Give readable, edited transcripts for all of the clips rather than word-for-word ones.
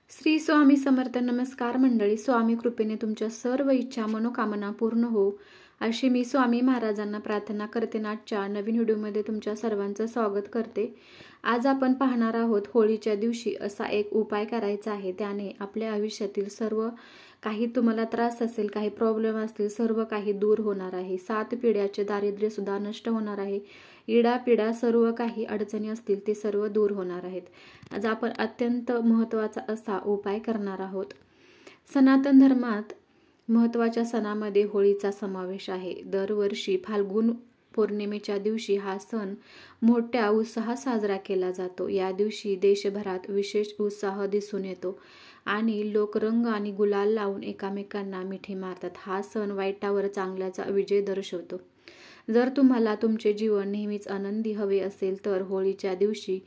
श्री स्वामी समर्थ. नमस्कार मंडळी. स्वामी कृपेने तुमच्या सर्व इच्छा मनोकामना पूर्ण हो अशी मी स्वामी महाराजांना प्रार्थना करते. आजच्या नवीन व्हिडिओमध्ये तुमच्या सर्वांचं स्वागत करते. आज आपण पाहणार आहोत होळीच्या दिवशी असा एक उपाय करायचा आहे. त्याने आपल्या आयुष्यातील सर्व काही तुम्हाला त्रास असेल, काही प्रॉब्लेम असतील, सर्व काही दूर होणार आहे. 7 पिढ्याचे दारिद्र्य सुद्धा नष्ट होणार आहे. इडापिडा सर्व काही अडचणी असतील ते सर्व दूर होणार आहेत. आज आपण अत्यंत महत्त्वाचा असा उपाय करणार आहोत. सनातन धर्मात महत्त्वाच्या सणामध्ये होळीचा समावेश आहे. दरवर्षी फाल्गुन पौर्णिमेच्या दिवशी हा सण मोठ्या उत्साहात साजरा केला जातो. या दिवशी देशभरात विशेष उत्साह दिसून येतो आणि लोक रंग आणि गुलाल लावून एकमेकांना मिठी मारतात. हा सण वाईटावर चांगल्याचा विजय दर्शवतो. जर तुम्हाला तुमचे जीवन नेहमीच आनंदी हवे असेल तर होळीच्या दिवशी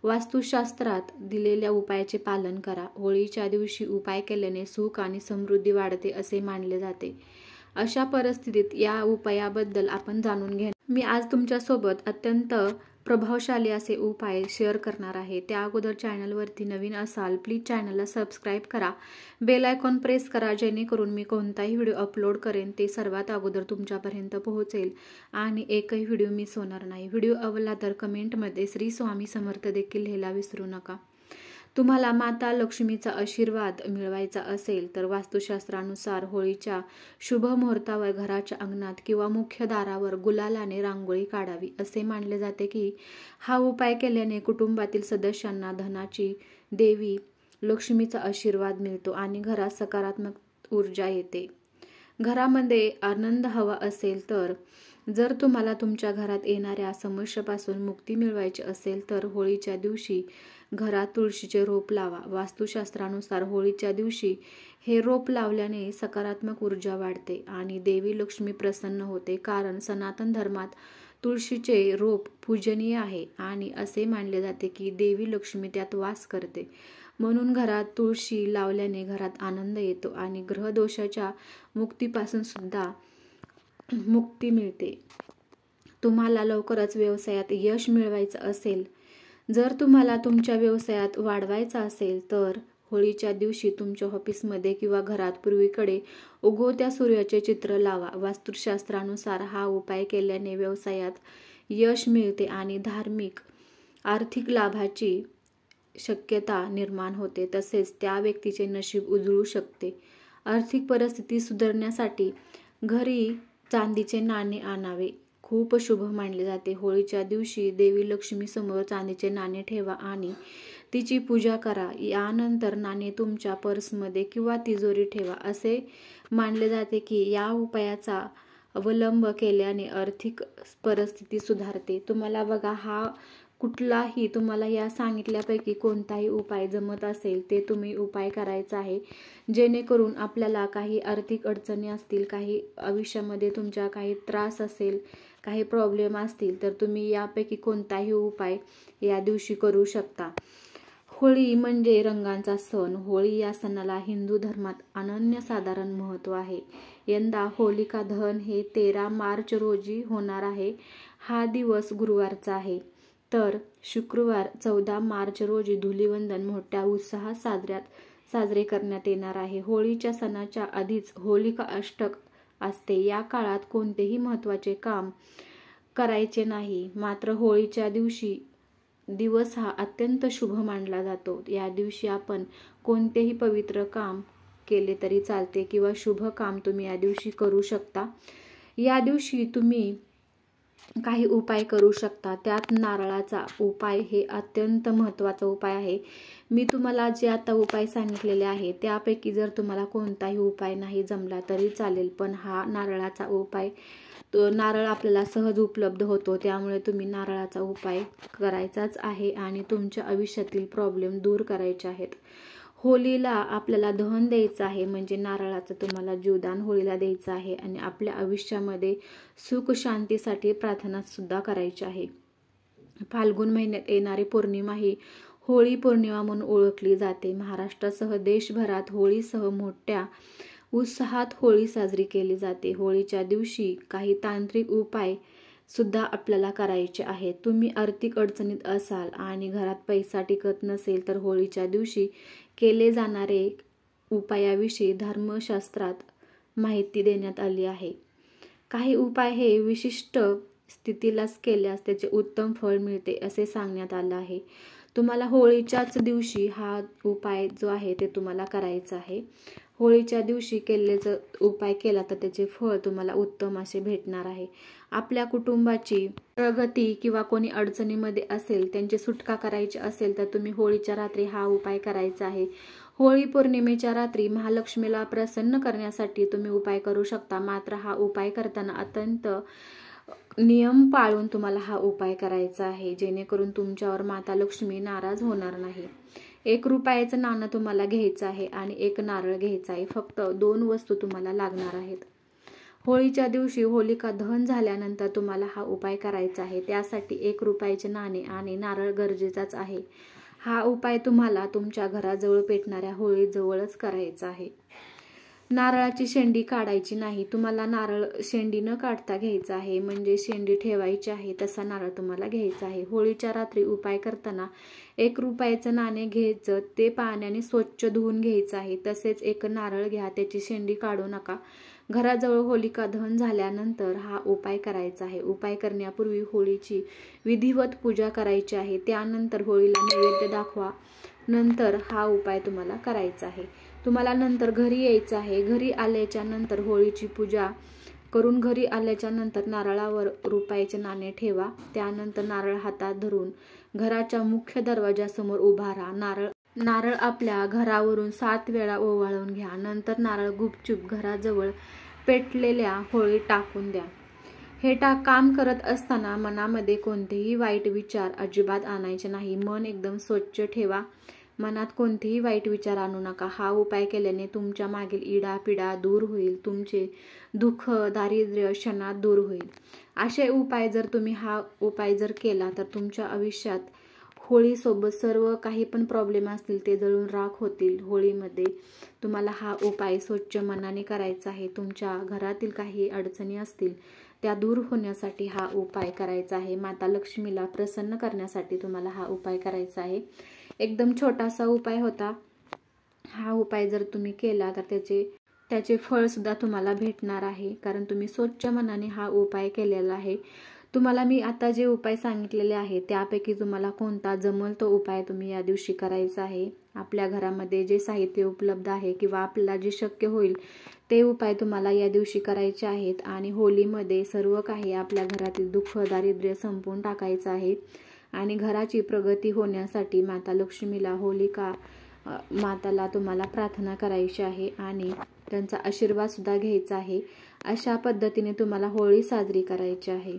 वास्तुशास्त्रात दिलेल्या उपायाचे पालन करा. होळीच्या दिवशी उपाय केल्याने सुख आणि समृद्धी वाढते असे मानले जाते. अशा परिस्थितीत या उपायाबद्दल आपण जाणून घेणार. मी आज तुमच्यासोबत अत्यंत प्रभावशाली असे उपाय शेअर करणार आहे. त्या अगोदर चॅनलवरती नवीन असाल प्लीज चॅनलला सबस्क्राईब करा, बेल आयकॉन प्रेस करा, जेणेकरून मी कोणताही व्हिडिओ अपलोड करेन ते सर्वात अगोदर तुमच्यापर्यंत पोहोचेल आणि एकही व्हिडिओ मिस होणार नाही. व्हिडिओ आवडला तर कमेंटमध्ये श्री स्वामी समर्थ देखील लिहायला विसरू नका. तुम्हाला माता लक्ष्मीचा आशीर्वाद मिळवायचा असेल तर वास्तुशास्त्रानुसार होळीच्या शुभ मुहूर्तावर घराच्या अंगणात किंवा मुख्य दारावर गुलालाने रांगोळी काढावी. असे मानले जाते की हा उपाय केल्याने कुटुंबातील सदस्यांना धनाची देवी लक्ष्मीचा आशीर्वाद मिळतो आणि घरात सकारात्मक ऊर्जा येते. घरामध्ये आनंद हवा असेल तर जर तुम्हाला तुमच्या घरात येणाऱ्या समस्येपासून मुक्ती मिळवायची असेल तर होळीच्या दिवशी घरात तुळशीचे रोप लावा. वास्तुशास्त्रानुसार होळीच्या दिवशी हे रोप लावल्याने सकारात्मक ऊर्जा वाढते आणि देवी लक्ष्मी प्रसन्न होते. कारण सनातन धर्मात तुळशीचे रोप पूजनीय आहे आणि असे मानले जाते की देवी लक्ष्मी त्यात वास करते. म्हणून घरात तुळशी लावल्याने घरात आनंद येतो आणि ग्रहदोषाच्या मुक्तीपासून सुद्धा मुक्ती मिळते. तुम्हाला लवकरच व्यवसायात यश मिळवायचं असेल, जर तुम्हाला तुमच्या व्यवसायात वाढवायचा असेल तर होळीच्या दिवशी तुमच्या ऑफिसमध्ये किंवा घरात पूर्वीकडे उगवत्या सूर्याचे चित्र लावा. वास्तुशास्त्रानुसार हा उपाय केल्याने व्यवसायात यश मिळते आणि धार्मिक आर्थिक लाभाची शक्यता निर्माण होते. तसेच त्या व्यक्तीचे नशीब उजळू शकते. आर्थिक परिस्थिती सुधारण्यासाठी घरी चांदीचे नाणे आणावे खूप शुभ मानले जाते. होळीच्या दिवशी देवी लक्ष्मी समोर चांदीचे नाणे ठेवा आणि तिची पूजा करा. यानंतर नाणे तुमच्या पर्समध्ये किंवा तिजोरी ठेवा. असे मानले जाते की या उपायाचा अवलंब केल्याने आर्थिक परिस्थिती सुधारते. तुम्हाला बघा, हा कुठलाही तुम्हाला या सांगितल्यापैकी कोणताही उपाय जमत असेल ते तुम्ही उपाय करायचा आहे, जेणेकरून आपल्याला काही आर्थिक अडचणी असतील, काही आयुष्यामध्ये तुमच्या काही त्रास असेल, काही प्रॉब्लेम असतील तर तुम्ही यापैकी कोणताही उपाय या दिवशी करू शकता. होळी म्हणजे रंगांचा सण. होळी या सणाला हिंदू धर्मात अनन्यसाधारण महत्त्व आहे. यंदा होलिका दहन हे 13 मार्च रोजी होणार आहे. हा दिवस गुरुवारचा आहे. तर शुक्रवार 14 मार्च रोजी धुलिवंदन मोठ्या उत्साहात साजरे करण्यात येणार आहे. होळीच्या सणाच्या आधीच होलिका अष्टक असते. या काळात कोणतेही महत्त्वाचे काम करायचे नाही. मात्र होळीच्या दिवस हा अत्यंत शुभ मानला जातो. या दिवशी आपण कोणतेही पवित्र काम केले तरी चालते किंवा शुभ काम तुम्ही या दिवशी करू शकता. या दिवशी तुम्ही काही उपाय करू शकता. त्यात नारळाचा उपाय हे अत्यंत महत्त्वाचा उपाय आहे. मी तुम्हाला जे आता उपाय सांगितलेले आहे त्यापैकी जर तुम्हाला कोणताही उपाय नाही जमला तरी चालेल, पण हा नारळाचा उपाय, नारळ आपल्याला सहज उपलब्ध होतो, त्यामुळे तुम्ही नारळाचा उपाय करायचाच आहे आणि तुमच्या आयुष्यातील प्रॉब्लेम दूर करायचे आहेत. होळीला आपल्याला दहन द्यायचं आहे, म्हणजे नारळाचं तुम्हाला जीवदान होळीला द्यायचं आहे आणि आपल्या आयुष्यामध्ये सुख शांतीसाठी प्रार्थना सुद्धा करायची आहे. फाल्गुन महिन्यात येणारी पौर्णिमा ही होळी पौर्णिमा म्हणून ओळखली जाते. महाराष्ट्रासह देशभरात होळीसह मोठ्या उत्साहात होळी साजरी केली जाते. होळीच्या दिवशी काही तांत्रिक उपाय सुद्धा आपल्याला करायचे आहे. तुम्ही आर्थिक अडचणीत असाल आणि घरात पैसा टिकत नसेल तर होळीच्या दिवशी केले जाणारे उपायाविषयी धर्मशास्त्रात माहिती देण्यात आली आहे. काही उपाय हे विशिष्ट स्थितीलाच केल्यास त्याचे उत्तम फळ मिळते असे सांगण्यात आलं आहे. तुम्हाला होळीच्याच दिवशी हा उपाय जो आहे ते तुम्हाला करायचा आहे. होळीच्या दिवशी केलेला उपाय केला तर त्याचे फळ तुम्हाला उत्तम असे भेटणार आहे. आपल्या कुटुंबाची प्रगती किंवा कोणी अडचणीमध्ये असेल त्यांची सुटका करायची असेल तर तुम्ही होळीच्या रात्री हा उपाय करायचा आहे. होळी पौर्णिमेच्या रात्री महालक्ष्मीला प्रसन्न करण्यासाठी तुम्ही उपाय करू शकता. मात्र हा उपाय करताना अत्यंत नियम पाळून तुम्हाला हा उपाय करायचा आहे, जेणेकरून तुमच्यावर माता लक्ष्मी नाराज होणार नाही. 1 रुपयाचं नाणं तुम्हाला घ्यायचं आहे आणि 1 नारळ घ्यायचा आहे. फक्त 2 वस्तू तुम्हाला लागणार आहेत. होळीच्या दिवशी होलिका दहन झाल्यानंतर तुम्हाला हा उपाय करायचा आहे. त्यासाठी 1 रुपयाचे नाणे आणि नारळ गरजेचाच आहे. हा उपाय तुम्हाला तुमच्या घराजवळ पेटणाऱ्या होळीजवळच करायचा आहे. नारळाची शेंडी काढायची नाही. तुम्हाला नारळ शेंडी न काढता घ्यायचा आहे, म्हणजे शेंडी ठेवायची आहे तसा नारळ तुम्हाला घ्यायचा आहे. होळीच्या रात्री उपाय करताना 1 रुपयाचं नाणे घ्यायचं, ते पाण्याने स्वच्छ धुवून घ्यायचं आहे. तसेच 1 नारळ घ्या, त्याची शेंडी काढू नका. घराजवळ होलिका दहन झाल्यानंतर हा उपाय करायचा आहे. उपाय करण्यापूर्वी होळीची विधिवत पूजा करायची आहे. त्यानंतर होळीला नैवेद्य दाखवा. नंतर हा उपाय तुम्हाला करायचा आहे. तुम्हाला नंतर घरी यायचं आहे. घरी आल्याच्या नंतर होळीची पूजा करून घरी आल्याच्या नंतर नारळावर रुपयाचे नाणे ठेवा. त्यानंतर नारळ हातात धरून घराच्या मुख्य दरवाजासमोर उभा राहा. नारळ आपल्या घरावरून 7 वेळा ओवाळून घ्या. नंतर नारळ गुपचूप घराजवळ पेटलेल्या होळीत टाकून द्या. हे काम करत असताना मनामध्ये कोणतेही वाईट विचार अजिबात आणायचे नाही. मन एकदम स्वच्छ ठेवा. मनात कोणतेही वाईट विचार आणू नका. हा उपाय केल्याने तुमच्या मागील इडापिडा दूर होईल. तुमचे दुःख दारिद्र्य क्षणात दूर होईल. असे उपाय जर तुम्ही हा उपाय जर केला तर तुमच्या आयुष्यात होळीसोबत सर्व काही पण प्रॉब्लेम असतील ते जळून राख होतील. होळीमध्ये तुम्हाला हा उपाय स्वच्छ मनाने करायचा आहे. तुमच्या घरातील काही अडचणी असतील त्या दूर होण्यासाठी हा उपाय करायचा आहे. माता लक्ष्मीला प्रसन्न करण्यासाठी तुम्हाला हा उपाय करायचा आहे. एकदम छोटासा उपाय होता. हा उपाय जर तुम्ही केला तर त्याचे फळ सुद्धा तुम्हाला भेटणार आहे, कारण तुम्ही स्वच्छ मनाने हा उपाय केलेला आहे. तुम्हाला मी आता जे उपाय सांगितलेले आहे त्यापैकी तुम्हाला कोणता जमल तो उपाय तुम्ही या दिवशी करायचा आहे. आपल्या घरामध्ये जे साहित्य उपलब्ध आहे किंवा आपल्याला जे शक्य होईल ते उपाय तुम्हाला या दिवशी करायचे आहेत. आणि होळीमध्ये सर्व काही आपल्या घरातील दुःख दारिद्र्य संपवून टाकायचं आहे. आणि घराची प्रगती होण्यासाठी माता लक्ष्मीला होलिका माताला तुम्हाला प्रार्थना करायची आहे आणि त्यांचा आशीर्वाद सुद्धा घ्यायचा आहे. अशा पद्धतीने तुम्हाला होळी साजरी करायची आहे.